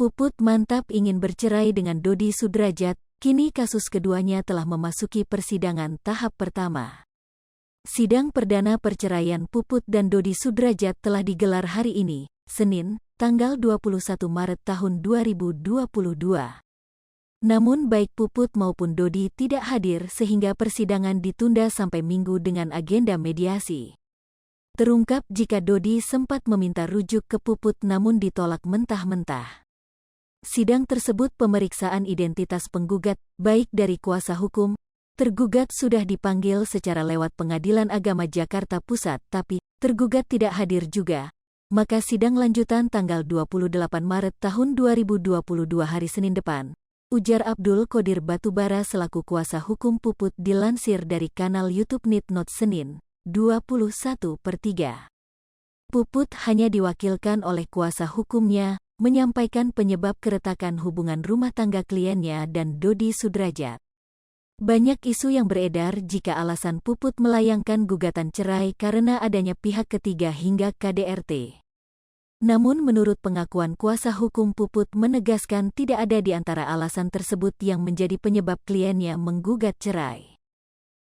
Puput mantap ingin bercerai dengan Dodi Sudrajat, kini kasus keduanya telah memasuki persidangan tahap pertama. Sidang perdana perceraian Puput dan Dodi Sudrajat telah digelar hari ini, Senin, tanggal 21 Maret tahun 2022. Namun baik Puput maupun Dodi tidak hadir sehingga persidangan ditunda sampai Minggu dengan agenda mediasi. Terungkap jika Dodi sempat meminta rujuk ke Puput namun ditolak mentah-mentah. Sidang tersebut pemeriksaan identitas penggugat, baik dari kuasa hukum, tergugat sudah dipanggil secara lewat Pengadilan Agama Jakarta Pusat tapi tergugat tidak hadir juga. Maka sidang lanjutan tanggal 28 Maret tahun 2022 hari Senin depan, ujar Abdul Qodir Batubara selaku kuasa hukum Puput dilansir dari kanal YouTube Nitnot Senin, 21/3. Puput hanya diwakilkan oleh kuasa hukumnya, menyampaikan penyebab keretakan hubungan rumah tangga kliennya dan Dodi Sudrajat. Banyak isu yang beredar jika alasan Puput melayangkan gugatan cerai karena adanya pihak ketiga hingga KDRT. Namun menurut pengakuan kuasa hukum Puput menegaskan tidak ada di antara alasan tersebut yang menjadi penyebab kliennya menggugat cerai.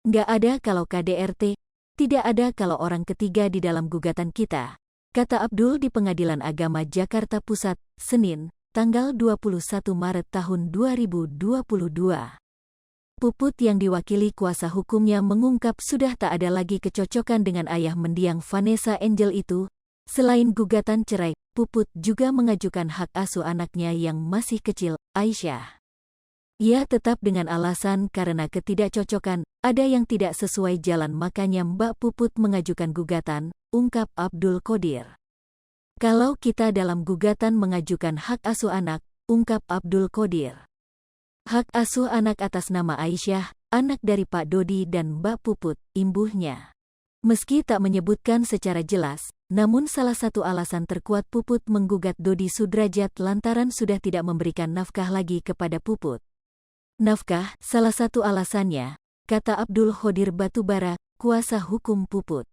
Nggak ada kalau KDRT, tidak ada kalau orang ketiga di dalam gugatan kita, kata Abdul di Pengadilan Agama Jakarta Pusat, Senin, tanggal 21 Maret tahun 2022. Puput yang diwakili kuasa hukumnya mengungkap sudah tak ada lagi kecocokan dengan ayah mendiang Vanessa Angel itu. Selain gugatan cerai, Puput juga mengajukan hak asuh anaknya yang masih kecil, Aisyah. Ia tetap dengan alasan karena ketidakcocokan, ada yang tidak sesuai jalan makanya Mbak Puput mengajukan gugatan, ungkap Abdul Qodir. Kalau kita dalam gugatan mengajukan hak asuh anak, ungkap Abdul Qodir. Hak asuh anak atas nama Aisyah, anak dari Pak Dodi dan Mbak Puput, imbuhnya. Meski tak menyebutkan secara jelas, namun salah satu alasan terkuat Puput menggugat Dodi Sudrajat lantaran sudah tidak memberikan nafkah lagi kepada Puput. Nafkah, salah satu alasannya, kata Abdul Qodir Batubara, kuasa hukum Puput.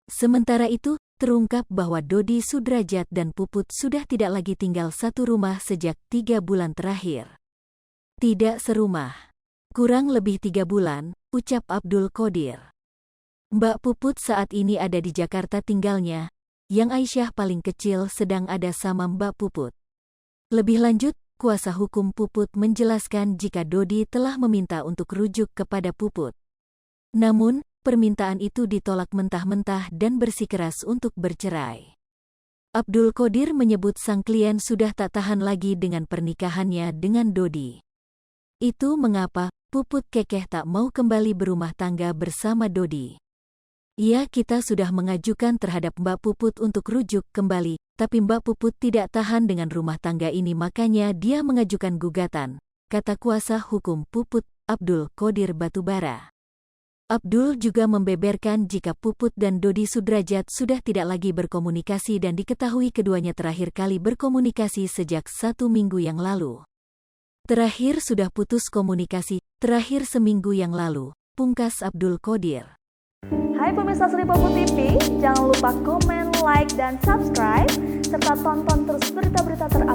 Sementara itu, terungkap bahwa Dodi Sudrajat dan Puput sudah tidak lagi tinggal satu rumah sejak 3 bulan terakhir. Tidak serumah. Kurang lebih 3 bulan, ucap Abdul Qodir. Mbak Puput saat ini ada di Jakarta tinggalnya, yang Aisyah paling kecil sedang ada sama Mbak Puput. Lebih lanjut, kuasa hukum Puput menjelaskan jika Dodi telah meminta untuk rujuk kepada Puput. Namun, permintaan itu ditolak mentah-mentah dan bersikeras untuk bercerai. Abdul Qodir menyebut sang klien sudah tak tahan lagi dengan pernikahannya dengan Dodi. Itu mengapa Puput kekeh tak mau kembali berumah tangga bersama Dodi. Ya, kita sudah mengajukan terhadap Mbak Puput untuk rujuk kembali, tapi Mbak Puput tidak tahan dengan rumah tangga ini makanya dia mengajukan gugatan, kata kuasa hukum Puput, Abdul Qodir Batubara. Abdul juga membeberkan jika Puput dan Dodi Sudrajat sudah tidak lagi berkomunikasi dan diketahui keduanya terakhir kali berkomunikasi sejak 1 minggu yang lalu. Terakhir sudah putus komunikasi, terakhir seminggu yang lalu, pungkas Abdul Qodir. Hai pemirsa Sri Puput TV, jangan lupa komen, like, dan subscribe, serta tonton terus berita-berita terupdate